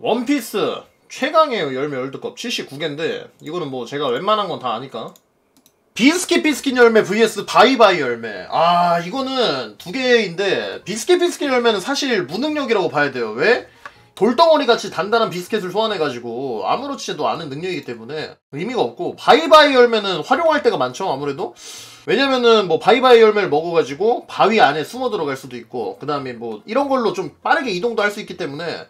원피스 최강의 열매 월드컵 79개인데 이거는 뭐 제가 웬만한 건 다 아니까. 비스킷 열매 vs 바이바이 열매. 아 이거는 두 개인데 비스킷 열매는 사실 무능력이라고 봐야 돼요. 왜? 돌덩어리 같이 단단한 비스켓을 소환해가지고 아무렇지도 않은 능력이기 때문에 의미가 없고, 바이바이 열매는 활용할 때가 많죠 아무래도. 왜냐면은 뭐 바이바이 열매를 먹어가지고 바위 안에 숨어 들어갈 수도 있고, 그 다음에 뭐 이런 걸로 좀 빠르게 이동도 할 수 있기 때문에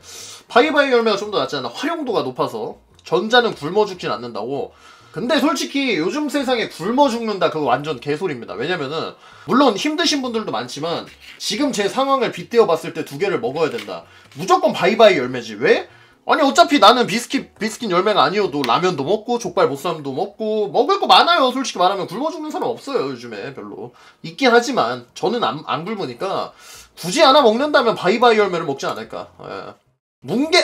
바이바이 열매가 좀 더 낫지 않나. 활용도가 높아서. 전자는 굶어 죽진 않는다고. 근데 솔직히 요즘 세상에 굶어 죽는다 그거 완전 개소리입니다. 왜냐면은 물론 힘드신 분들도 많지만 지금 제 상황을 빗대어 봤을 때 두 개를 먹어야 된다. 무조건 바이바이 열매지. 왜? 아니 어차피 나는 비스킷 열매가 아니어도 라면도 먹고 족발보쌈도 먹고 먹을 거 많아요. 솔직히 말하면 굶어 죽는 사람 없어요 요즘에. 별로 있긴 하지만 저는 안 굶으니까 굳이 하나 먹는다면 바이바이 열매를 먹지 않을까. 예. 뭉게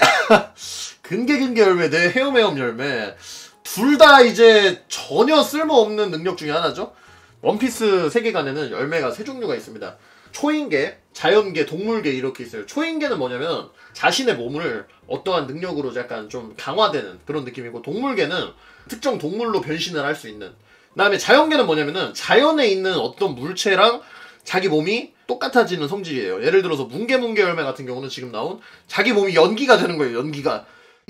근개 열매 대 헤엄 열매, 둘 다 이제 전혀 쓸모없는 능력 중에 하나죠. 원피스 세계관에는 열매가 세 종류가 있습니다. 초인계, 자연계, 동물계 이렇게 있어요. 초인계는 뭐냐면 자신의 몸을 어떠한 능력으로 약간 좀 강화되는 그런 느낌이고, 동물계는 특정 동물로 변신을 할 수 있는. 그 다음에 자연계는 뭐냐면은 자연에 있는 어떤 물체랑 자기 몸이 똑같아지는 성질이에요. 예를 들어서 뭉게 열매 같은 경우는 지금 나온 자기 몸이 연기가 되는 거예요.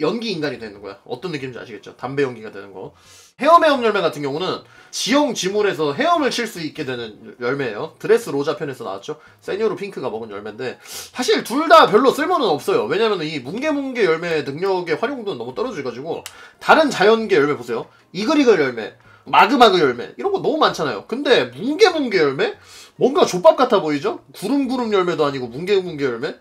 연기 인간이 되는 거야. 어떤 느낌인지 아시겠죠? 담배 연기가 되는 거. 헤엄 열매 같은 경우는 지형지물에서 헤엄을 칠 수 있게 되는 열매예요. 드레스 로자 편에서 나왔죠. 세뇨르 핑크가 먹은 열매인데 사실 둘 다 별로 쓸모는 없어요. 왜냐면 이 뭉게 열매의 능력의 활용도는 너무 떨어져가지고. 다른 자연계 열매 보세요. 이글 열매, 마그 열매 이런 거 너무 많잖아요. 근데 뭉게 열매? 뭔가 족밥 같아 보이죠? 구름 열매도 아니고 뭉게 열매?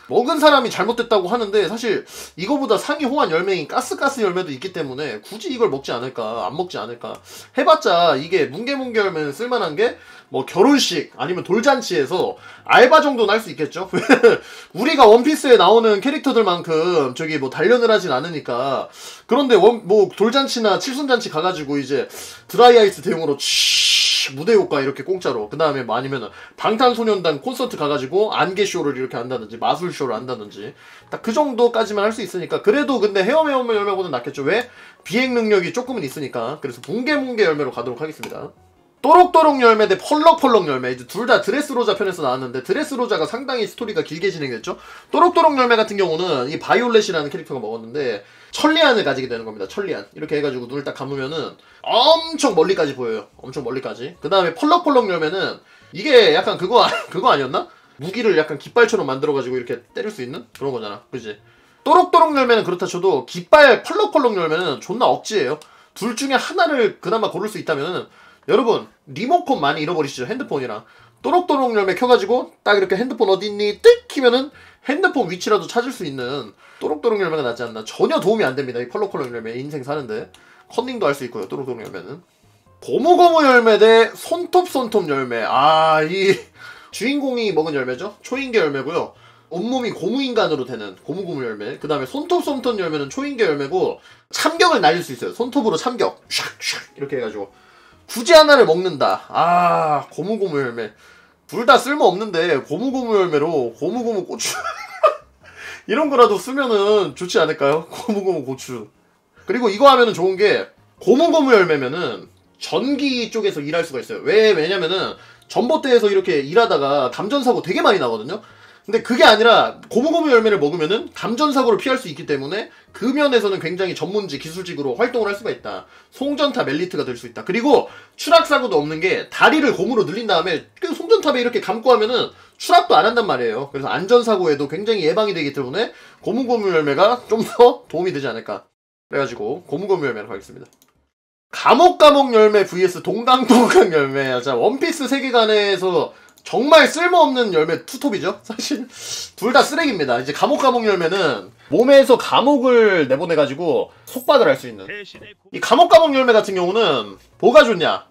먹은 사람이 잘못됐다고 하는데 사실 이거보다 상위 호환 열매인 가스 열매도 있기 때문에 굳이 이걸 먹지 않을까, 안 먹지 않을까. 해봤자 이게 뭉게 열매는 쓸만한 게 뭐 결혼식 아니면 돌잔치에서 알바 정도는 할 수 있겠죠. 우리가 원피스에 나오는 캐릭터들만큼 저기 뭐 단련을 하진 않으니까. 그런데 뭐 돌잔치나 칠순잔치 가가지고 이제 드라이아이스 대용으로 무대 효과 이렇게 공짜로, 그 다음에 뭐 아니면 방탄소년단 콘서트 가가지고 안개쇼를 이렇게 한다든지 마술쇼를 한다든지 딱 그 정도까지만 할 수 있으니까. 그래도 근데 헤엄 열매보다는 낫겠죠. 왜? 비행 능력이 조금은 있으니까. 그래서 뭉게 열매로 가도록 하겠습니다. 또록또록 열매 대 펄럭 열매. 이제 둘 다 드레스로자 편에서 나왔는데 드레스로자가 상당히 스토리가 길게 진행됐죠. 또록또록 열매 같은 경우는 이 바이올렛이라는 캐릭터가 먹었는데 천리안을 가지게 되는 겁니다. 천리안. 이렇게 해가지고 눈을 딱 감으면은 엄청 멀리까지 보여요. 엄청 멀리까지. 그 다음에 펄럭 열매는 이게 약간 그거 아니었나? 무기를 약간 깃발처럼 만들어가지고 이렇게 때릴 수 있는 그런 거잖아. 그지? 또록또록 열매는 그렇다 쳐도 깃발 펄럭 열매는 존나 억지예요. 둘 중에 하나를 그나마 고를 수 있다면은, 여러분 리모컨 많이 잃어버리시죠? 핸드폰이랑. 또록또록 열매 켜가지고 딱 이렇게 핸드폰 어딨니? 뜩 키면은 핸드폰 위치라도 찾을 수 있는 또록또록 열매가 낫지 않나. 전혀 도움이 안 됩니다 이 펄럭 열매. 인생 사는데 컨닝도 할 수 있고요 또록또록 열매는. 고무 열매 대 손톱 열매. 아 이 주인공이 먹은 열매죠. 초인계 열매고요. 온몸이 고무인간으로 되는 고무 열매. 그 다음에 손톱 열매는 초인계 열매고 참격을 날릴 수 있어요. 손톱으로 참격 샥샥 이렇게 해가지고. 굳이 하나를 먹는다. 아 고무 열매. 둘 다 쓸모없는데 고무 열매로 고무 고추 이런 거라도 쓰면은 좋지 않을까요? 고무 고추. 그리고 이거 하면은 좋은 게 고무 열매면은 전기 쪽에서 일할 수가 있어요. 왜냐면은 전봇대에서 이렇게 일하다가 감전사고 되게 많이 나거든요. 근데 그게 아니라 고무 열매를 먹으면은 감전사고를 피할 수 있기 때문에 그 면에서는 굉장히 전문직, 기술직으로 활동을 할 수가 있다. 송전탑 엘리트가 될 수 있다. 그리고 추락사고도 없는 게 다리를 고무로 늘린 다음에 그 송전탑에 이렇게 감고 하면은 추락도 안 한단 말이에요. 그래서 안전사고에도 굉장히 예방이 되기 때문에 고무 열매가 좀 더 도움이 되지 않을까. 그래가지고 고무 열매로 가겠습니다. 감옥 열매 vs 동강 열매. 자, 원피스 세계관에서 정말 쓸모없는 열매 투톱이죠. 사실 둘 다 쓰레기입니다. 이제 감옥 열매는 몸에서 감옥을 내보내가지고 속박을 할 수 있는. 이 감옥 열매 같은 경우는 뭐가 좋냐?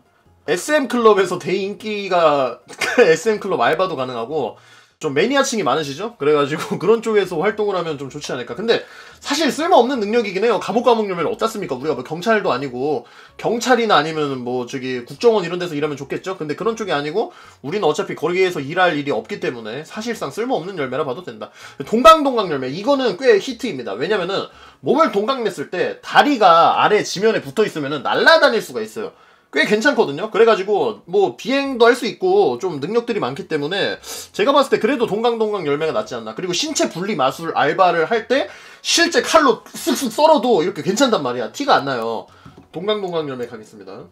SM클럽에서 대인기가 SM클럽 알바도 가능하고, 좀 매니아층이 많으시죠? 그래가지고 그런 쪽에서 활동을 하면 좀 좋지 않을까. 근데 사실 쓸모없는 능력이긴 해요. 감옥 열면 어떻습니까? 우리가 뭐 경찰도 아니고 경찰이나 아니면 뭐 저기 국정원 이런 데서 일하면 좋겠죠? 근데 그런 쪽이 아니고 우리는 어차피 거기에서 일할 일이 없기 때문에 사실상 쓸모없는 열매라 봐도 된다. 동강동강 열매 이거는 꽤 히트입니다. 왜냐면은 몸을 동강냈을 때 다리가 아래 지면에 붙어 있으면은 날아다닐 수가 있어요. 꽤 괜찮거든요. 그래가지고 뭐 비행도 할 수 있고 좀 능력들이 많기 때문에 제가 봤을 때 그래도 동강동강 열매가 낫지 않나. 그리고 신체 분리 마술 알바를 할 때 실제 칼로 쓱쓱 썰어도 이렇게 괜찮단 말이야. 티가 안 나요. 동강동강 열매 가겠습니다.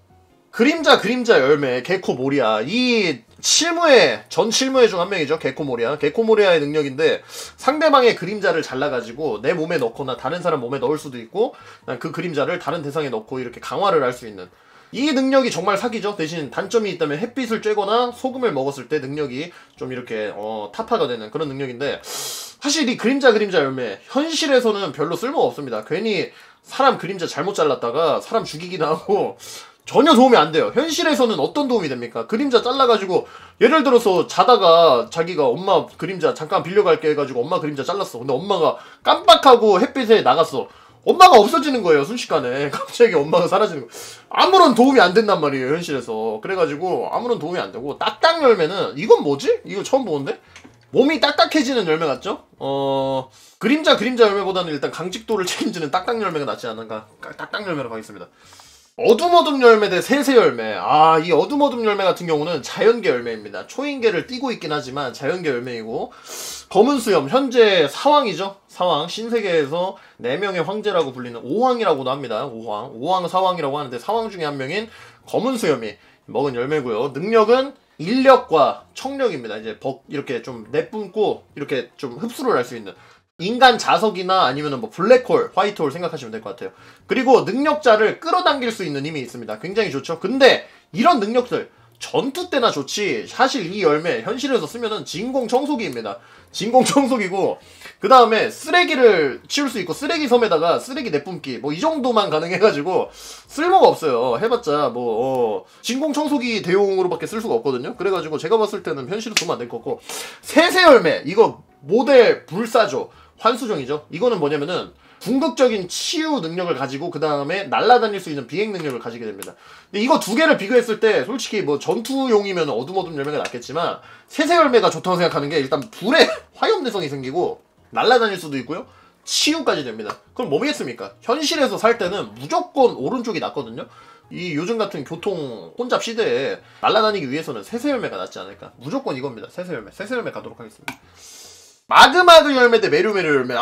그림자 열매 게코모리아. 이 실무의 전 실무의 중 한 명이죠. 게코모리아. 게코모리아의 능력인데 상대방의 그림자를 잘라가지고 내 몸에 넣거나 다른 사람 몸에 넣을 수도 있고 그 그림자를 다른 대상에 넣고 이렇게 강화를 할 수 있는 이 능력이 정말 사기죠. 대신 단점이 있다면 햇빛을 쬐거나 소금을 먹었을 때 능력이 좀 이렇게 타파가 되는 그런 능력인데 사실 이 그림자 열매 현실에서는 별로 쓸모가 없습니다. 괜히 사람 그림자 잘못 잘랐다가 사람 죽이기도 하고 전혀 도움이 안 돼요. 현실에서는 어떤 도움이 됩니까? 그림자 잘라가지고 예를 들어서 자다가 자기가 엄마 그림자 잠깐 빌려갈게 해가지고 엄마 그림자 잘랐어. 근데 엄마가 깜빡하고 햇빛에 나갔어. 엄마가 없어지는 거예요. 순식간에 갑자기 엄마가 사라지는 거. 아무런 도움이 안 된단 말이에요. 현실에서. 그래가지고 아무런 도움이 안 되고 딱딱 열매는 이건 뭐지? 이거 처음 보는데? 몸이 딱딱해지는 열매 같죠? 그림자 열매보다는 일단 강직도를 책임지는 딱딱 열매가 낫지 않은가. 딱딱 열매로 가겠습니다. 어둠 열매 대 세세 열매. 이 어둠 열매 같은 경우는 자연계 열매입니다. 초인계를 띠고 있긴 하지만 자연계 열매이고 검은 수염 현재 사왕이죠. 사왕 신세계에서 4명의 황제라고 불리는 오황이라고도 합니다. 오황 사왕이라고 하는데 사왕 중에 한 명인 검은 수염이 먹은 열매고요. 능력은 인력과 청력입니다. 이제 이렇게 좀 내뿜고 이렇게 좀 흡수를 할 수 있는 인간 자석이나 아니면 뭐 블랙홀, 화이트홀 생각하시면 될 것 같아요. 그리고 능력자를 끌어당길 수 있는 힘이 있습니다. 굉장히 좋죠. 근데 이런 능력들 전투 때나 좋지 사실 이 열매 현실에서 쓰면은 진공 청소기입니다. 진공 청소기고 그 다음에 쓰레기를 치울 수 있고 쓰레기 섬에다가 쓰레기 내뿜기 뭐 이 정도만 가능해가지고 쓸모가 없어요. 해봤자 뭐 진공 청소기 대용으로밖에 쓸 수가 없거든요. 그래가지고 제가 봤을 때는 현실은 쓰면 안 될 것 같고 세세 열매 이거 모델 불사조 환수정이죠. 이거는 뭐냐면은 궁극적인 치유 능력을 가지고 그 다음에 날아다닐 수 있는 비행 능력을 가지게 됩니다. 근데 이거 두 개를 비교했을 때 솔직히 뭐 전투용이면 어둠 열매가 낫겠지만 세세 열매가 좋다고 생각하는 게 일단 불에 화염내성이 생기고 날아다닐 수도 있고요. 치유까지 됩니다. 그럼 뭐겠습니까? 현실에서 살 때는 무조건 오른쪽이 낫거든요. 이 요즘 같은 교통 혼잡 시대에 날아다니기 위해서는 세세 열매가 낫지 않을까. 무조건 이겁니다. 세세 열매 가도록 하겠습니다. 마그마그 열매 대 메루메루 열매.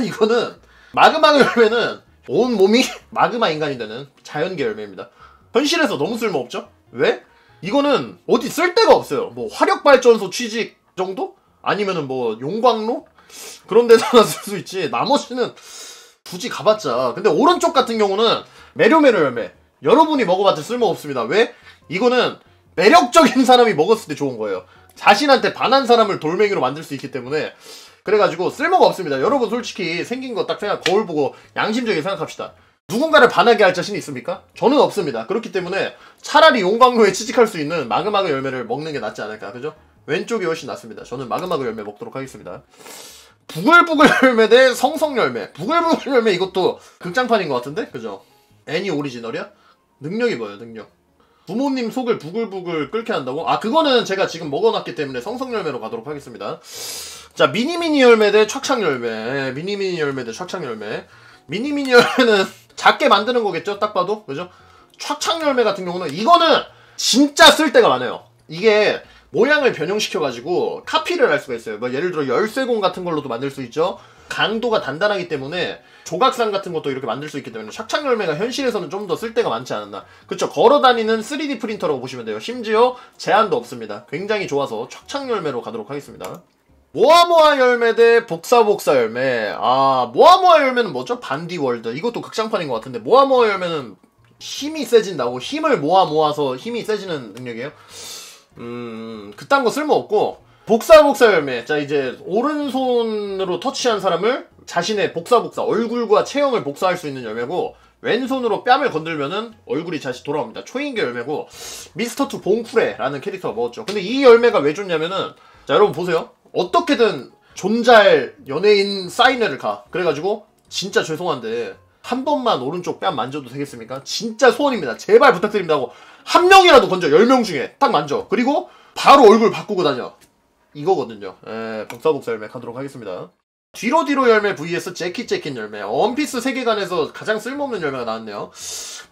이거는 마그마그 열매는 온 몸이 마그마 인간이 되는 자연계 열매입니다. 현실에서 너무 쓸모없죠? 왜? 이거는 어디 쓸 데가 없어요. 뭐 화력발전소 취직 정도? 아니면은 뭐 용광로? 그런 데서나 쓸 수 있지. 나머지는 굳이 가봤자. 근데 오른쪽 같은 경우는 메루메루 열매. 여러분이 먹어봤자 쓸모없습니다. 왜? 이거는 매력적인 사람이 먹었을 때 좋은 거예요. 자신한테 반한 사람을 돌멩이로 만들 수 있기 때문에 그래가지고 쓸모가 없습니다. 여러분 솔직히 생긴 거 딱 거울 보고 양심적인 생각합시다. 누군가를 반하게 할 자신이 있습니까? 저는 없습니다. 그렇기 때문에 차라리 용광로에 취직할 수 있는 마그마그 열매를 먹는 게 낫지 않을까. 그죠? 왼쪽이 훨씬 낫습니다. 저는 마그마그 열매 먹도록 하겠습니다. 부글부글 열매 대 성성 열매. 부글부글 열매 이것도 극장판인 것 같은데? 그죠? 애니 오리지널이야? 능력이 뭐예요? 능력. 부모님 속을 부글부글 끓게 한다고? 그거는 제가 지금 먹어놨기 때문에 성성열매로 가도록 하겠습니다. 자, 미니미니 열매 대 촥촥 열매. 미니미니 열매 대 촥촥 열매. 미니미니 열매는 작게 만드는 거겠죠? 딱 봐도. 그죠? 촥촥 열매 같은 경우는 이거는 진짜 쓸 데가 많아요. 이게 모양을 변형시켜가지고 카피를 할 수가 있어요. 뭐 예를 들어 열쇠공 같은 걸로도 만들 수 있죠? 강도가 단단하기 때문에 조각상 같은 것도 이렇게 만들 수 있기 때문에 샥창 열매가 현실에서는 좀 더 쓸데가 많지 않았나. 그쵸, 걸어다니는 3D 프린터라고 보시면 돼요. 심지어 제한도 없습니다. 굉장히 좋아서 촥창 열매로 가도록 하겠습니다. 모아모아 열매 대 복사복사 열매. 모아모아 열매는 뭐죠? 반디월드. 이것도 극장판인 것 같은데 모아모아 열매는 힘이 세진다고. 힘을 모아서 힘이 세지는 능력이에요. 그딴 거 쓸모없고 복사복사 열매. 자, 이제 오른손으로 터치한 사람을 자신의 복사 얼굴과 체형을 복사할 수 있는 열매고 왼손으로 뺨을 건들면은 얼굴이 다시 돌아옵니다. 초인계 열매고 미스터2 봉쿠레라는 캐릭터가 먹었죠. 근데 이 열매가 왜 좋냐면은 자, 여러분 보세요. 어떻게든 존잘 연예인 사인회를 가. 그래가지고 진짜 죄송한데 한 번만 오른쪽 뺨 만져도 되겠습니까? 진짜 소원입니다. 제발 부탁드립니다 하고 한 명이라도 건져. 10명 중에 딱 만져. 그리고 바로 얼굴 바꾸고 다녀. 이거거든요. 복사복사 열매 가도록 하겠습니다. 뒤로 열매 vs 재킷 열매. 원피스 세계관에서 가장 쓸모없는 열매가 나왔네요.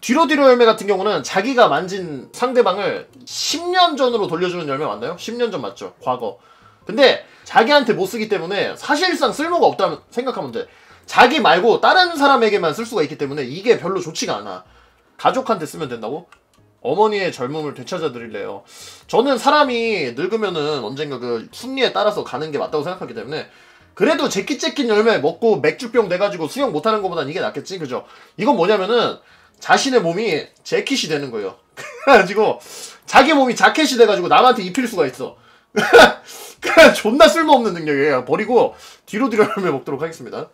뒤로 열매 같은 경우는 자기가 만진 상대방을 10년 전으로 돌려주는 열매 맞나요? 10년 전 맞죠? 과거. 근데 자기한테 못 쓰기 때문에 사실상 쓸모가 없다고 생각하면 돼. 자기 말고 다른 사람에게만 쓸 수가 있기 때문에 이게 별로 좋지가 않아. 가족한테 쓰면 된다고? 어머니의 젊음을 되찾아 드릴래요. 저는 사람이 늙으면은 언젠가 그 순리에 따라서 가는 게 맞다고 생각하기 때문에 그래도 재킷 열매 먹고 맥주병 돼가지고 수영 못하는 것보단 이게 낫겠지, 그죠? 이건 뭐냐면은 자신의 몸이 재킷이 되는 거예요. 그래가지고 자기 몸이 자켓이 돼가지고 남한테 입힐 수가 있어. 그냥 존나 쓸모없는 능력이에요. 버리고 뒤로 열매 먹도록 하겠습니다.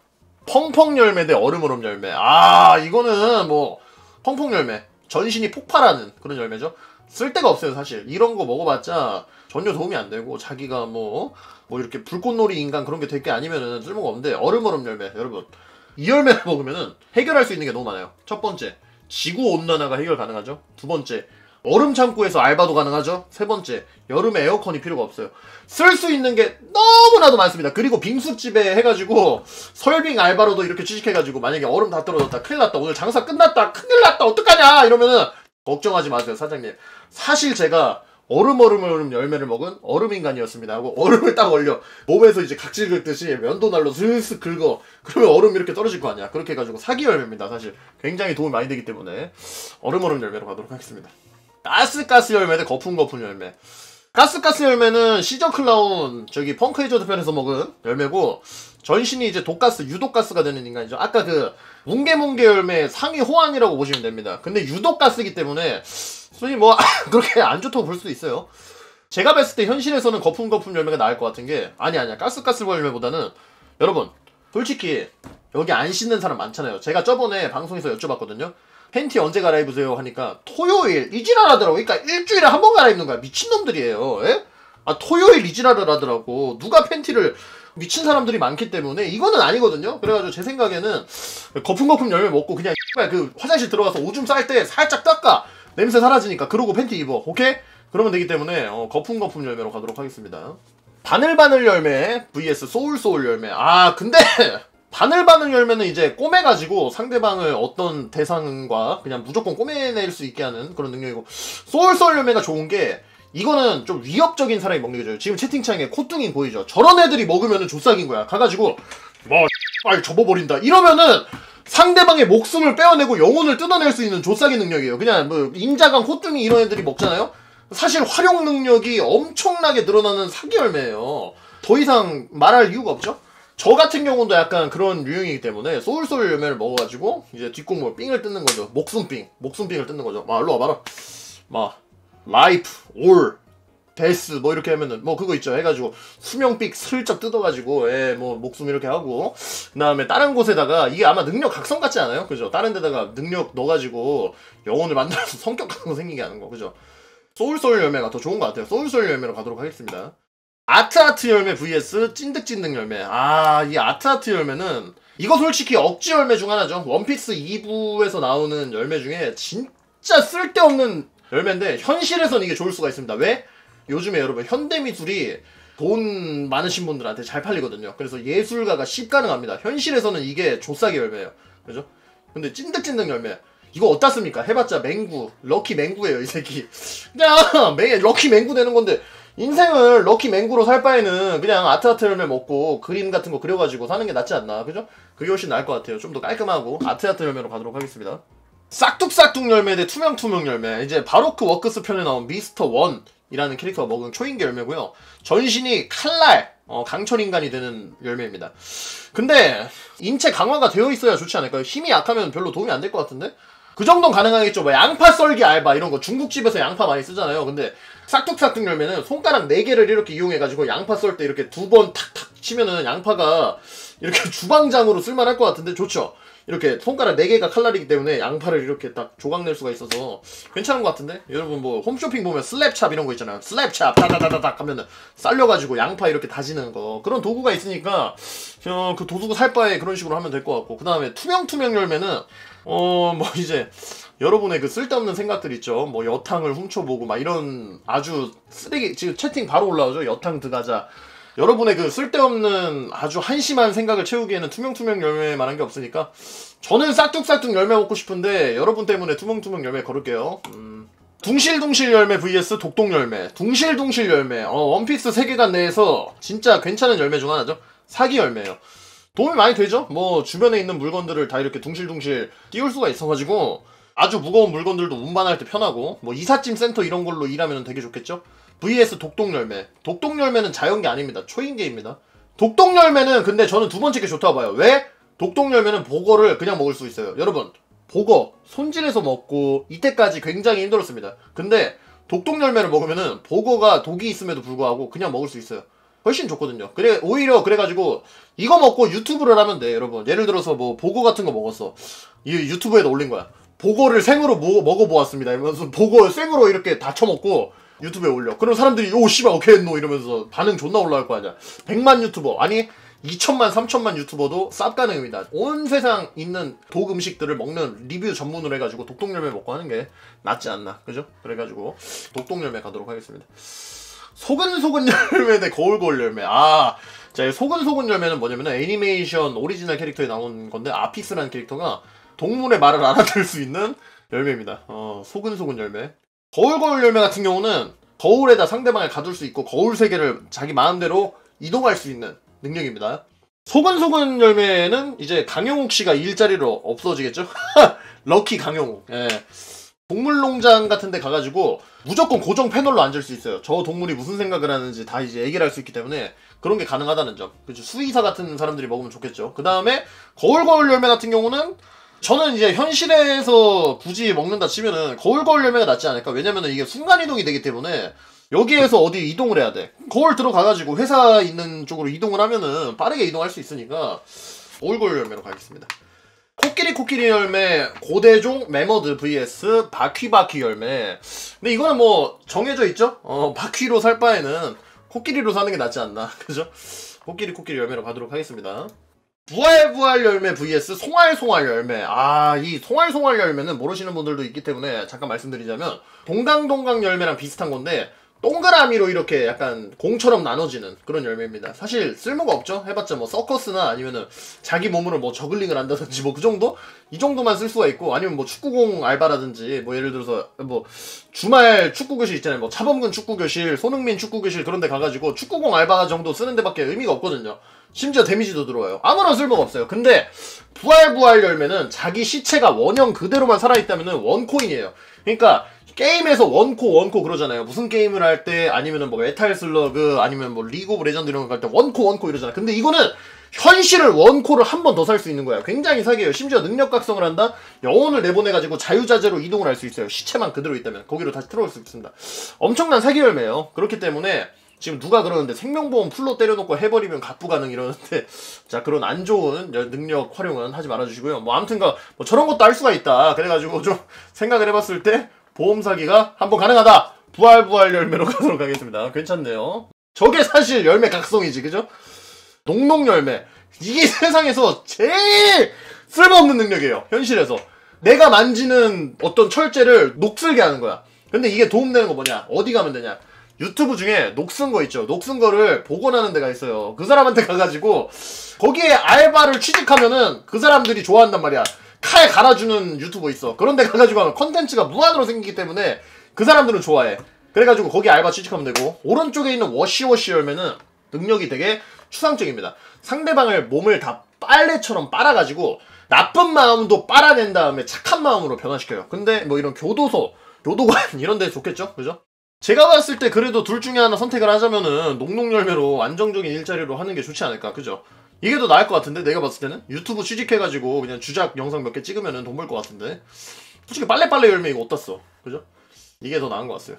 펑펑 열매 대 얼음 열매. 아, 이거는 뭐 펑펑 열매. 전신이 폭발하는 그런 열매죠. 쓸데가 없어요, 사실. 이런 거 먹어봤자 전혀 도움이 안 되고 자기가 뭐 이렇게 불꽃놀이 인간 그런 게 될 게 아니면은 쓸모가 없는데 얼음 열매. 여러분, 이 열매를 먹으면은 해결할 수 있는 게 너무 많아요. 첫 번째, 지구 온난화가 해결 가능하죠. 두 번째, 얼음 창고에서 알바도 가능하죠. 세 번째, 여름에 에어컨이 필요가 없어요. 쓸 수 있는 게 너무나도 많습니다. 그리고 빙수집에 해가지고 설빙 알바로도 이렇게 취직해가지고 만약에 얼음 다 떨어졌다, 큰일 났다, 오늘 장사 끝났다, 큰일 났다, 어떡하냐 이러면은 걱정하지 마세요, 사장님. 사실 제가 얼음 열매를 먹은 얼음인간이었습니다 하고 얼음을 딱 얼려 몸에서 이제 각질 긁듯이 면도날로 슬슬 긁어. 그러면 얼음 이렇게 떨어질 거 아니야. 그렇게 해가지고 사기 열매입니다. 사실 굉장히 도움이 많이 되기 때문에 얼음 열매로 가도록 하겠습니다. 가스 열매 대 거품 열매. 가스 열매는 시저 클라운 저기 펑크 해저드 편에서 먹은 열매고 전신이 이제 독가스, 유독가스가 되는 인간이죠. 아까 그 뭉게뭉게 열매 상위 호환이라고 보시면 됩니다. 근데 유독가스이기 때문에 손이 뭐 그렇게 안 좋다고 볼 수도 있어요. 제가 봤을 때 현실에서는 거품 열매가 나을 것 같은 게 아니야. 가스 열매보다는 여러분 솔직히 여기 안 씻는 사람 많잖아요. 제가 저번에 방송에서 여쭤봤거든요. 팬티 언제 갈아입으세요? 하니까 토요일 이지랄하더라고. 그러니까 일주일에 한 번 갈아입는 거야. 미친놈들이에요. 예? 아, 토요일 이지랄을 하더라고. 누가 팬티를 미친 사람들이 많기 때문에 이거는 아니거든요. 그래가지고 제 생각에는 거품 열매 먹고 그냥 그 화장실 들어가서 오줌 쌀 때 살짝 닦아. 냄새 사라지니까. 그러고 팬티 입어. 오케이? 그러면 되기 때문에 거품 열매로 가도록 하겠습니다. 바늘 열매 vs 소울 열매. 아, 근데 바늘 열매는 이제 꼬매가지고 상대방을 어떤 대상과 그냥 무조건 꼬매낼 수 있게 하는 그런 능력이고, 소울 열매가 좋은 게 이거는 좀 위협적인 사람이 먹는 거죠. 지금 채팅창에 콧등이 보이죠? 저런 애들이 먹으면은 조싹인 거야. 가가지고 빨리 접어버린다 이러면은 상대방의 목숨을 빼어내고 영혼을 뜯어낼 수 있는 조싹의 능력이에요. 그냥 뭐 임자강, 콧등이 이런 애들이 먹잖아요. 사실 활용 능력이 엄청나게 늘어나는 사기 열매예요. 더 이상 말할 이유가 없죠. 저 같은 경우도 약간 그런 유형이기 때문에 소울 열매를 먹어가지고 이제 뒷공물 삥을 뜯는 거죠. 목숨삥을 뜯는 거죠. 일로 와봐라. 라이프, 올, 데스 뭐 이렇게 하면은 뭐 그거 있죠. 해가지고 수명삑 슬쩍 뜯어가지고 뭐 목숨 이렇게 하고, 그 다음에 다른 곳에다가 이게 아마 능력 각성 같지 않아요? 그죠? 다른 데다가 능력 넣어가지고 영혼을 만들어서 성격 같은 거 생기게 하는 거. 그죠? 소울 열매가 더 좋은 것 같아요. 소울 열매로 가도록 하겠습니다. 아트 열매 vs 찐득 열매. 아, 이 아트 열매는 이거 솔직히 억지 열매 중 하나죠. 원피스 2부에서 나오는 열매 중에 진짜 쓸데없는 열매인데 현실에서는 이게 좋을 수가 있습니다. 왜? 요즘에 여러분 현대미술이 돈 많으신 분들한테 잘 팔리거든요. 그래서 예술가가 가능합니다. 현실에서는 이게 조싸기 열매예요. 그죠? 근데 찐득 열매 이거 어떻습니까? 해봤자 맹구, 럭키 맹구예요, 이 새끼. 그냥 럭키 맹구 되는 건데 인생을 럭키 맹구로 살 바에는 그냥 아트 열매 먹고 그림 같은 거 그려가지고 사는 게 낫지 않나. 그죠? 그게 훨씬 나을 것 같아요. 좀 더 깔끔하고 아트 열매로 가도록 하겠습니다. 싹둑 열매 대 투명 열매. 이제 바로크 워크스 편에 나온 미스터 원이라는 캐릭터가 먹은 초인계 열매고요. 전신이 칼날, 강철 인간이 되는 열매입니다. 근데 인체 강화가 되어 있어야 좋지 않을까요? 힘이 약하면 별로 도움이 안 될 것 같은데? 그 정도는 가능하겠죠. 뭐 양파 썰기 알바 이런 거 중국집에서 양파 많이 쓰잖아요. 근데 싹둑 열매는 손가락 4개를 이렇게 이용해가지고 양파 썰 때 이렇게 2번 탁탁 치면은 양파가 이렇게 주방장으로 쓸만할 것 같은데 좋죠. 이렇게 손가락 4개가 칼날이기 때문에 양파를 이렇게 딱 조각낼 수가 있어서 괜찮은 것 같은데? 여러분 뭐 홈쇼핑 보면 슬랩찹 이런 거 있잖아요. 슬랩찹 다다다다닥 하면은 쌀려가지고 양파 이렇게 다지는 거 그런 도구가 있으니까 그 도구 살 바에 그런 식으로 하면 될 것 같고, 그 다음에 투명 열매는 뭐 이제 여러분의 그 쓸데없는 생각들 있죠. 뭐 여탕을 훔쳐보고 막 이런 아주 쓰레기, 지금 채팅 바로 올라오죠. 여탕 들어가자. 여러분의 그 쓸데없는 아주 한심한 생각을 채우기에는 투명 열매만한 게 없으니까 저는 싹둑싹둑 열매 먹고 싶은데 여러분 때문에 투명 열매 걸을게요. 둥실둥실 열매 vs 독동 열매. 둥실둥실 열매. 원피스 세계관 내에서 진짜 괜찮은 열매 중 하나죠. 사기 열매예요. 도움이 많이 되죠? 뭐 주변에 있는 물건들을 다 이렇게 둥실둥실 띄울 수가 있어가지고 아주 무거운 물건들도 운반할 때 편하고, 뭐 이삿짐 센터 이런 걸로 일하면 되게 좋겠죠? vs 독동열매. 독동열매는 자연계 아닙니다. 초인계입니다. 독동열매는 근데 저는 두 번째 게 좋다고 봐요. 왜? 독동열매는 보거를 그냥 먹을 수 있어요. 여러분, 보거 손질해서 먹고 이때까지 굉장히 힘들었습니다. 근데 독동열매를 먹으면은 보거가 독이 있음에도 불구하고 그냥 먹을 수 있어요. 훨씬 좋거든요. 오히려 그래가지고 이거 먹고 유튜브를 하면 돼. 여러분, 예를 들어서 뭐 보거 같은 거 먹었어. 이 유튜브에다 올린 거야. 보거를 생으로 먹어보았습니다 이러면서 보거 생으로 이렇게 다 쳐먹고 유튜브에 올려. 그럼 사람들이 오 씨발 오케이 했노 이러면서 반응 존나 올라갈 거 아니야. 100만 유튜버, 아니 2천만 3천만 유튜버도 쌉 가능입니다. 온 세상 있는 독 음식들을 먹는 리뷰 전문으로 해가지고 독동열매 먹고 하는 게 낫지 않나, 그죠? 그래가지고 독동열매 가도록 하겠습니다. 소근소근 열매 대 거울거울 열매. 자, 이 소근소근 열매는 뭐냐면은 애니메이션 오리지널 캐릭터에 나온 건데, 아피스라는 캐릭터가 동물의 말을 알아들을 수 있는 열매입니다. 소근소근 열매. 거울거울 열매 같은 경우는 거울에다 상대방을 가둘 수 있고 거울 세계를 자기 마음대로 이동할 수 있는 능력입니다. 소근소근 열매는 이제 강용욱 씨가 일자리로 없어지겠죠? 럭키 강용욱. 예. 동물농장 같은 데 가가지고 무조건 고정 패널로 앉을 수 있어요. 저 동물이 무슨 생각을 하는지 다 이제 얘기를 할 수 있기 때문에 그런 게 가능하다는 점. 그렇죠. 수의사 같은 사람들이 먹으면 좋겠죠. 그 다음에 거울거울 열매 같은 경우는 저는 이제 현실에서 굳이 먹는다 치면은 거울거울 열매가 낫지 않을까? 왜냐면은 이게 순간이동이 되기 때문에 여기에서 어디 이동을 해야 돼. 거울 들어가가지고 회사 있는 쪽으로 이동을 하면은 빠르게 이동할 수 있으니까 거울거울 열매로 가겠습니다. 코끼리 열매, 고대종 매머드 vs 바퀴 열매. 근데 이거는 뭐 정해져 있죠? 바퀴로 살 바에는 코끼리로 사는 게 낫지 않나. 그죠? 코끼리 열매로 가도록 하겠습니다. 부활 열매 vs 송알 열매. 이 송알 열매는 모르시는 분들도 있기 때문에 잠깐 말씀드리자면 동강 열매랑 비슷한 건데 동그라미로 이렇게 약간 공처럼 나눠지는 그런 열매입니다. 사실 쓸모가 없죠. 해봤자 뭐 서커스나 아니면은 자기 몸으로 뭐 저글링을 한다든지 뭐 그 정도? 이 정도만 쓸 수가 있고, 아니면 뭐 축구공 알바라든지 뭐 예를 들어서 뭐 주말 축구교실 있잖아요. 뭐 차범근 축구교실, 손흥민 축구교실 그런 데 가가지고 축구공 알바 정도 쓰는 데밖에 의미가 없거든요. 심지어 데미지도 들어와요. 아무런 쓸모가 없어요. 근데 부활 열매는 자기 시체가 원형 그대로만 살아있다면은 원코인이에요. 그러니까 게임에서 원코 그러잖아요. 무슨 게임을 할 때, 아니면은 뭐 메탈 슬러그, 아니면 뭐 리그 오브 레전드 이런 거 할 때 원코 이러잖아. 근데 이거는 현실을 원코를 한 번 더 살 수 있는 거야. 굉장히 사기예요. 심지어 능력 각성을 한다? 영혼을 내보내가지고 자유자재로 이동을 할 수 있어요. 시체만 그대로 있다면. 거기로 다시 들어올 수 있습니다. 엄청난 사기 열매예요. 그렇기 때문에 지금 누가 그러는데 생명보험 풀로 때려놓고 해버리면 갑부 가능 이러는데, 자, 그런 안 좋은 능력 활용은 하지 말아주시고요. 뭐 아무튼가 뭐 저런 것도 할 수가 있다. 그래가지고 좀 생각을 해봤을 때 보험 사기가 한번 가능하다. 부활 열매로 가도록 하겠습니다. 괜찮네요. 저게 사실 열매 각성이지, 그죠? 농농 열매. 이게 세상에서 제일 쓸모없는 능력이에요. 현실에서. 내가 만지는 어떤 철제를 녹슬게 하는 거야. 근데 이게 도움되는 거 뭐냐? 어디 가면 되냐? 유튜브 중에 녹슨 거 있죠. 녹슨 거를 복원하는 데가 있어요. 그 사람한테 가가지고 거기에 알바를 취직하면은 그 사람들이 좋아한단 말이야. 칼 갈아주는 유튜버 있어. 그런 데 가가지고 하면 컨텐츠가 무한으로 생기기 때문에 그 사람들은 좋아해. 그래가지고 거기 알바 취직하면 되고, 오른쪽에 있는 워시 열매는 능력이 되게 추상적입니다. 상대방을 몸을 다 빨래처럼 빨아가지고 나쁜 마음도 빨아낸 다음에 착한 마음으로 변화시켜요. 근데 뭐 이런 교도관 이런 데 좋겠죠? 그죠? 제가 봤을 때 그래도 둘 중에 하나 선택을 하자면은 농농열매로 안정적인 일자리로 하는 게 좋지 않을까, 그죠? 이게 더 나을 것 같은데, 내가 봤을 때는 유튜브 취직해가지고 그냥 주작 영상 몇 개 찍으면은 돈 벌 것 같은데, 솔직히 빨래 열매 이거 어디다 써, 그죠? 이게 더 나은 것 같아요.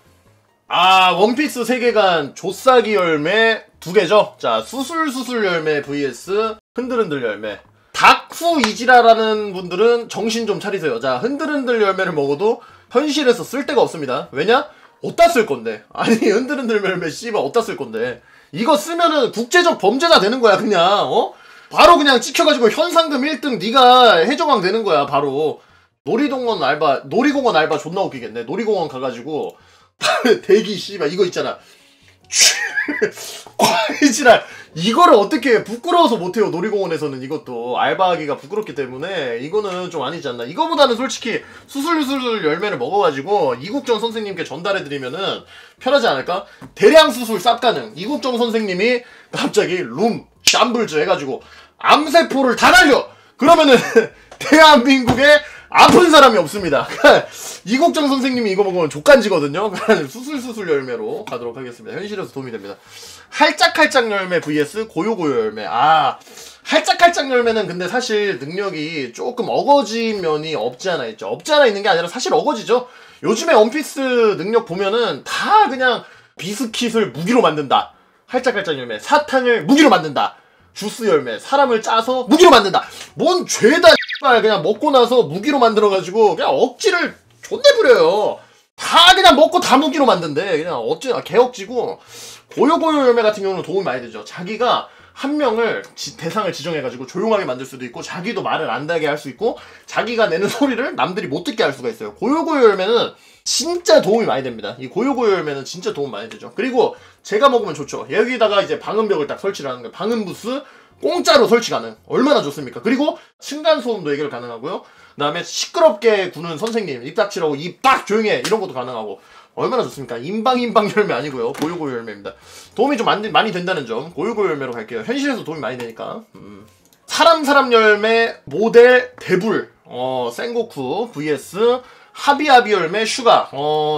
원피스 세계관 조싸기 열매 2개죠. 자, 수술 열매 vs 흔들흔들 열매. 다쿠 이지라라는 분들은 정신 좀 차리세요. 자, 흔들흔들 열매를 먹어도 현실에서 쓸 데가 없습니다. 왜냐? 어디다 쓸 건데? 아니, 흔들흔들 열매 씨발 어디다 쓸 건데? 이거 쓰면은 국제적 범죄자 되는 거야, 그냥. 바로 그냥 찍혀가지고 현상금 1등 네가 해적왕 되는 거야, 바로. 놀이공원 알바 존나 웃기겠네. 놀이공원 가가지고 대기 씨발 이거 있잖아. 과이지랄 이거를 어떻게 부끄러워서 못해요. 놀이공원에서는 이것도 알바하기가 부끄럽기 때문에 이거는 좀 아니지 않나. 이거보다는 솔직히 수술 열매를 먹어가지고 이국정 선생님께 전달해드리면은 편하지 않을까? 대량 수술 쌉 가능. 이국정 선생님이 갑자기 룸 샴블즈 해가지고 암세포를 다 날려. 그러면은 대한민국에 아픈 사람이 없습니다. 이국정 선생님이 이거 먹으면 족간지거든요. 수술 열매로 가도록 하겠습니다. 현실에서 도움이 됩니다. 할짝할짝 열매 vs 고요고요 열매. 할짝할짝 열매는 근데 사실 능력이 조금 어거진 면이 없지 않아 있죠. 없지 않아 있는 게 아니라 사실 어거지죠. 요즘에 원피스 능력 보면은 다 그냥 비스킷을 무기로 만든다. 할짝할짝 열매. 사탕을 무기로 만든다. 주스 열매. 사람을 짜서 무기로 만든다. 뭔 죄다 그냥 먹고 나서 무기로 만들어가지고 그냥 억지를 존내 부려요. 다 그냥 먹고 다 무기로 만든대. 그냥 개억지고. 고요고요 열매 같은 경우는 도움이 많이 되죠. 자기가 한 명을 대상을 지정해가지고 조용하게 만들 수도 있고, 자기도 말을 안 나게 할 수 있고, 자기가 내는 소리를 남들이 못 듣게 할 수가 있어요. 고요고요 열매는 진짜 도움이 많이 됩니다. 이 고요고요 열매는 진짜 도움 많이 되죠. 그리고 제가 먹으면 좋죠. 여기다가 이제 방음벽을 딱 설치를 하는 거예요. 방음부스 공짜로 설치 가능. 얼마나 좋습니까? 그리고 층간소음도 해결 가능하고요. 그 다음에 시끄럽게 구는 선생님 입 닥치라고 입 딱 조용해 이런 것도 가능하고. 얼마나 좋습니까? 인방 열매 아니고요. 고요고요 열매입니다. 도움이 좀 많이 된다는 점. 고요고요 열매로 갈게요. 현실에서 도움이 많이 되니까. 사람 열매 모델 대불. 센고쿠 vs 하비하비 열매 슈가.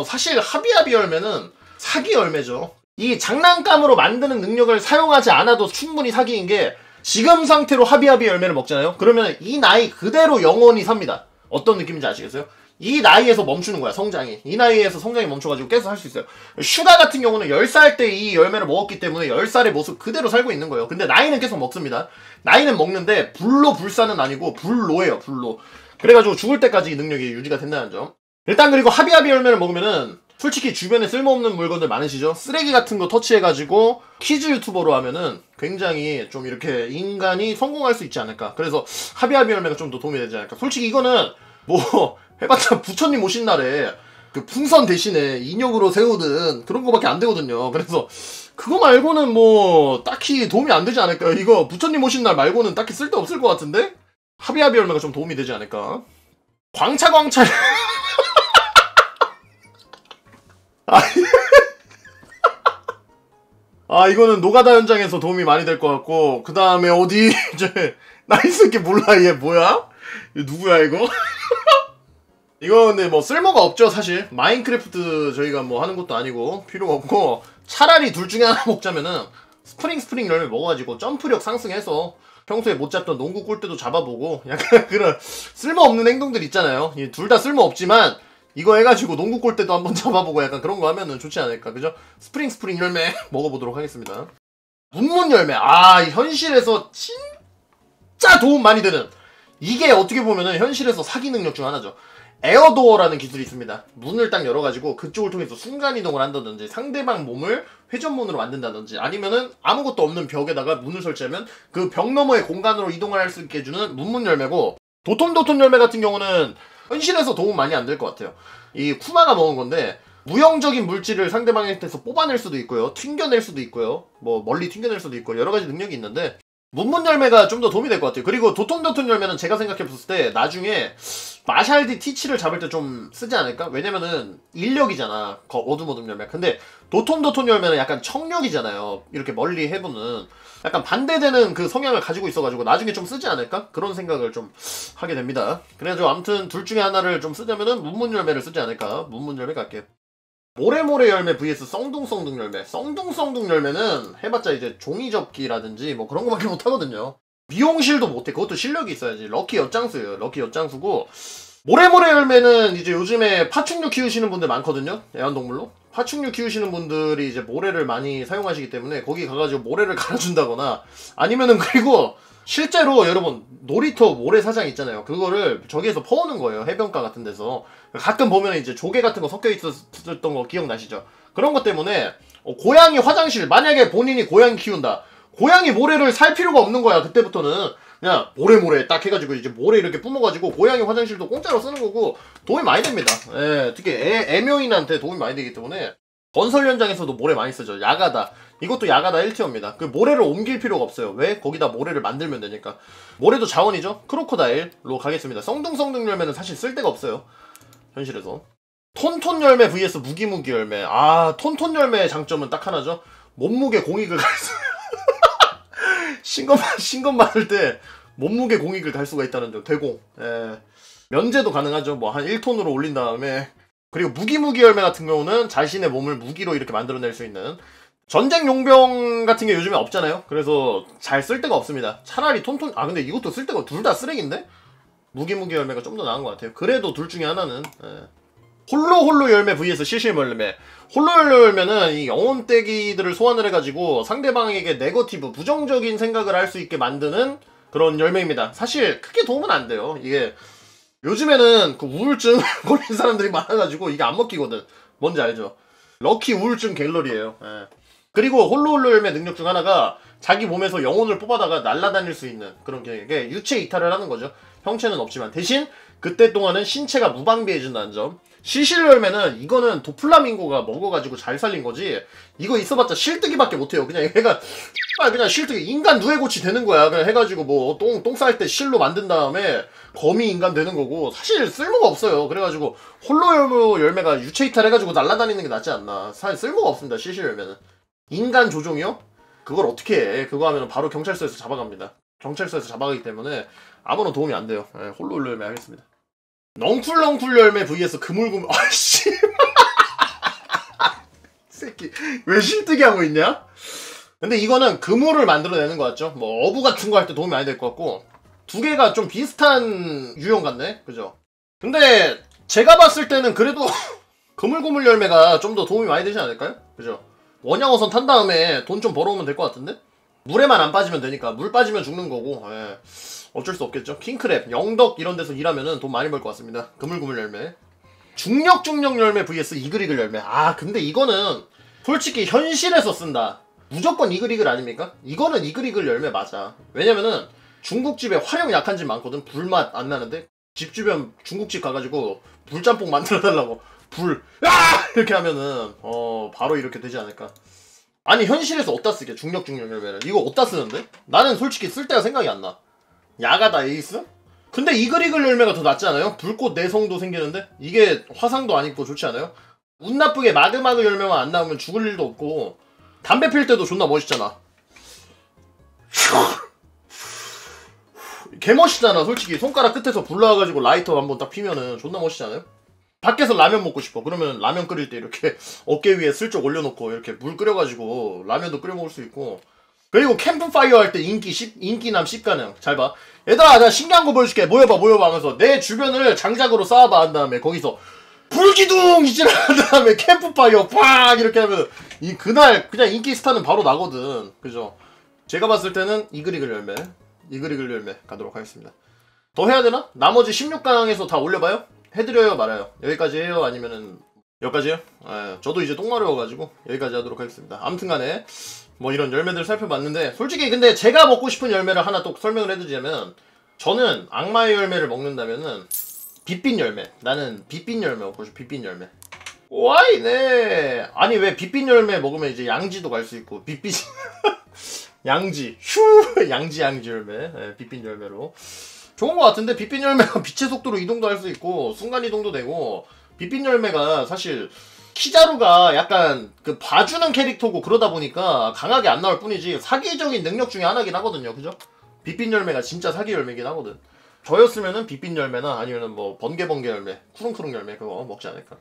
사실 하비하비 열매는 사기 열매죠. 이 장난감으로 만드는 능력을 사용하지 않아도 충분히 사기인 게, 지금 상태로 하비하비 열매를 먹잖아요. 그러면 이 나이 그대로 영원히 삽니다. 어떤 느낌인지 아시겠어요? 이 나이에서 멈추는 거야, 성장이. 이 나이에서 성장이 멈춰가지고 계속 할 수 있어요. 슈가 같은 경우는 10살 때 이 열매를 먹었기 때문에 10살의 모습 그대로 살고 있는 거예요. 근데 나이는 계속 먹습니다. 나이는 먹는데 불로불사는 아니고 불로예요, 불로. 그래가지고 죽을 때까지 이 능력이 유지가 된다는 점. 일단 그리고 하비하비 열매를 먹으면은 솔직히 주변에 쓸모없는 물건들 많으시죠? 쓰레기 같은 거 터치해가지고 퀴즈 유튜버로 하면은 굉장히 좀 이렇게 인간이 성공할 수 있지 않을까. 그래서 하비하비 열매가 좀 더 도움이 되지 않을까. 솔직히 이거는 뭐 해봤자 부처님 오신 날에 그 풍선 대신에 인형으로 세우는 그런 거밖에 안 되거든요. 그래서 그거 말고는 뭐 딱히 도움이 안 되지 않을까요? 이거 부처님 오신 날 말고는 딱히 쓸데없을 것 같은데? 하비하비 열매가 좀 도움이 되지 않을까. 광차 이거는 노가다 현장에서 도움이 많이 될 것 같고, 그 다음에 어디 이제 나 이 새끼 몰라. 얘 뭐야? 얘 누구야 이거? 이거 근데 뭐 쓸모가 없죠 사실. 마인크래프트 저희가 뭐 하는 것도 아니고 필요가 없고, 차라리 둘 중에 하나 먹자면은 스프링 열매 먹어가지고 점프력 상승해서 평소에 못 잡던 농구 골대도 잡아보고, 약간 그런 쓸모없는 행동들 있잖아요. 둘 다 쓸모없지만 이거 해가지고 농구 골대도 한번 잡아보고 약간 그런 거 하면은 좋지 않을까. 그죠? 스프링 열매 먹어보도록 하겠습니다. 문문 열매. 현실에서 진짜 도움 많이 되는, 이게 어떻게 보면은 현실에서 사기 능력 중 하나죠. 에어도어라는 기술이 있습니다. 문을 딱 열어가지고 그쪽을 통해서 순간이동을 한다든지, 상대방 몸을 회전문으로 만든다든지, 아니면은 아무것도 없는 벽에다가 문을 설치하면 그 벽 너머의 공간으로 이동을 할 수 있게 해주는 문문 열매고, 도톤 열매 같은 경우는 현실에서 도움 많이 안 될 것 같아요. 이 쿠마가 먹은 건데, 무형적인 물질을 상대방한테서 뽑아낼 수도 있고요, 튕겨낼 수도 있고요, 뭐 멀리 튕겨낼 수도 있고 여러가지 능력이 있는데, 문문 열매가 좀 더 도움이 될 것 같아요. 그리고 도톤 열매는 제가 생각해봤을 때 나중에 마샬디 티치를 잡을 때 좀 쓰지 않을까? 왜냐면은 인력이잖아, 어둠 열매. 근데 도톤 열매는 약간 청력이잖아요. 이렇게 멀리 해보는 약간 반대되는 그 성향을 가지고 있어가지고 나중에 좀 쓰지 않을까? 그런 생각을 좀 하게 됩니다. 그래가지고 아무튼 둘 중에 하나를 좀 쓰자면은 문문 열매를 쓰지 않을까? 문문 열매 갈게요. 모래모래 열매 vs 썽둥 열매. 썽둥 열매는 해봤자 이제 종이접기라든지 뭐 그런 거밖에 못하거든요. 미용실도 못해. 그것도 실력이 있어야지. 럭키 엿장수예요. 럭키 엿장수고, 모래모래 열매는 이제 요즘에 파충류 키우시는 분들 많거든요. 애완동물로. 파충류 키우시는 분들이 이제 모래를 많이 사용하시기 때문에 거기 가가지고 모래를 갈아준다거나, 아니면은 그리고 실제로 여러분 놀이터 모래사장 있잖아요. 그거를 저기에서 퍼오는 거예요. 해변가 같은 데서. 가끔 보면 이제 조개 같은 거 섞여 있었던 거 기억나시죠? 그런 것 때문에 고양이 화장실, 만약에 본인이 고양이 키운다. 고양이 모래를 살 필요가 없는 거야. 그때부터는 그냥 모래 딱 해가지고 이제 모래 이렇게 뿜어가지고 고양이 화장실도 공짜로 쓰는 거고 도움이 많이 됩니다. 예, 특히 애묘인한테 도움이 많이 되기 때문에 건설 현장에서도 모래 많이 쓰죠. 야가다. 이것도 야가다 1티어입니다. 그 모래를 옮길 필요가 없어요. 왜? 거기다 모래를 만들면 되니까. 모래도 자원이죠. 크로코다일로 가겠습니다. 썽둥썽둥 열매는 사실 쓸데가 없어요. 현실에서. 톤톤 열매 vs 무기무기 열매. 아, 톤톤 열매의 장점은 딱 하나죠. 몸무게 공익을 갈 수. 신것 많을 때 몸무게 공익을 갈 수가 있다는 점. 대공. 예. 면제도 가능하죠. 뭐 한 1톤으로 올린 다음에. 그리고 무기무기 열매 같은 경우는 자신의 몸을 무기로 이렇게 만들어낼 수 있는 전쟁 용병 같은 게 요즘에 없잖아요. 그래서 잘 쓸 데가 없습니다. 차라리 톤톤. 아 근데 이것도 쓸 데가 둘 다 쓰레기인데? 무기무기 열매가 좀 더 나은 것 같아요. 그래도 둘 중에 하나는 홀로 열매 vs 실실 열매. 홀로 열매는 이 영혼떼기들을 소환을 해가지고 상대방에게 네거티브 부정적인 생각을 할 수 있게 만드는 그런 열매입니다. 사실 크게 도움은 안 돼요. 이게 요즘에는 그 우울증 걸린 사람들이 많아가지고 이게 안 먹히거든. 뭔지 알죠? 럭키 우울증 갤러리예요. 예. 그리고 홀로 열매 능력 중 하나가 자기 몸에서 영혼을 뽑아다가 날아다닐 수 있는 그런 게 유체 이탈을 하는 거죠. 형체는 없지만 대신 그때 동안은 신체가 무방비해진다는 점. 실실 열매는 이거는 도플라밍고가 먹어가지고 잘 살린 거지. 이거 있어봤자 실뜨기밖에 못해요. 그냥 얘가 그냥 실뜨기 인간 누에고치 되는 거야. 그냥 해가지고 뭐 똥 쌀 때 실로 만든 다음에 거미 인간 되는 거고 사실 쓸모가 없어요. 그래가지고 홀로 열매가 유체 이탈 해가지고 날아다니는 게 낫지 않나. 사실 쓸모가 없습니다. 실실 열매는. 인간 조종이요? 그걸 어떻게 해? 그거 하면 바로 경찰서에서 잡아갑니다. 경찰서에서 잡아가기 때문에 아무런 도움이 안 돼요. 네, 홀로 열매 하겠습니다. 넝쿨 열매 vs 그물그물. 아씨 새끼 왜 실뜨기 하고 있냐? 근데 이거는 그물을 만들어내는 것 같죠? 뭐 어부 같은 거 할 때 도움이 많이 될 것 같고 두 개가 좀 비슷한 유형 같네? 그죠? 근데 제가 봤을 때는 그래도 그물그물 열매가 좀 더 도움이 많이 되지 않을까요? 그죠? 원양어선 탄 다음에 돈 좀 벌어오면 될 것 같은데? 물에만 안 빠지면 되니까. 물 빠지면 죽는 거고. 예. 어쩔 수 없겠죠. 킹크랩, 영덕 이런 데서 일하면은 돈 많이 벌 것 같습니다. 그물그물 열매. 중력 열매 vs 이글이글 열매. 아 근데 이거는 솔직히 현실에서 쓴다. 무조건 이글이글 아닙니까? 이거는 이글이글 열매 맞아. 왜냐면은 중국집에 활용 약한 집 많거든. 불맛 안 나는데 집 주변 중국집 가가지고 불짬뽕 만들어달라고 이렇게 하면은 바로 이렇게 되지 않을까. 아니 현실에서 어디다 쓰게 중력 열매를 이거 어디다 쓰는데? 나는 솔직히 쓸 데가 생각이 안 나. 야가다 에이스? 근데 이글이글 열매가 더 낫지 않아요? 불꽃 내성도 생기는데? 이게 화상도 안 입고 좋지 않아요? 운 나쁘게 마그마그 열매만 안 나오면 죽을 일도 없고 담배 필 때도 존나 멋있잖아. 개멋있잖아 솔직히. 손가락 끝에서 불 나와가지고 라이터 한번 딱 피면은 존나 멋있잖아요? 밖에서 라면 먹고 싶어. 그러면 라면 끓일 때 이렇게 어깨 위에 슬쩍 올려놓고 이렇게 물 끓여가지고 라면도 끓여 먹을 수 있고. 그리고 캠프파이어 할 때 인기남 10가능. 잘 봐. 얘들아, 나 신기한 거 보여줄게. 모여봐 하면서 내 주변을 장작으로 쌓아봐 한 다음에 거기서 불기둥 이질 한 다음에 캠프파이어 팍 이렇게 하면 그날 그냥 인기 스타는 바로 나거든. 그죠? 제가 봤을 때는 이글이글 열매 가도록 하겠습니다. 더 해야 되나? 나머지 16강에서 다 올려봐요? 해드려요 말아요? 여기까지 해요? 아니면은 여기까지요? 저도 이제 똥 마려워가지고 여기까지 하도록 하겠습니다. 아무튼간에 뭐 이런 열매들 살펴봤는데 솔직히 근데 제가 먹고 싶은 열매를 하나 또 설명을 해드리자면 저는 악마의 열매를 먹는다면은 빛빛 열매. 나는 빛빛 열매 먹고 싶어. 빛빛 열매. 와이네. 아니 왜 빛빛 열매 먹으면 이제 양지도 갈 수 있고 빛빛 양지 양지 열매. 빛빛 열매로 좋은 것 같은데 빛빛 열매가 빛의 속도로 이동도 할 수 있고 순간 이동도 되고 빛빛 열매가 사실 키자루가 약간 그 봐주는 캐릭터고 그러다 보니까 강하게 안 나올 뿐이지 사기적인 능력 중에 하나긴 하거든요. 그죠? 빛빛 열매가 진짜 사기 열매긴 하거든. 저였으면은 빛빛 열매나 아니면은 뭐 번개 열매, 쿠릉쿠릉 열매 그거 먹지 않을까.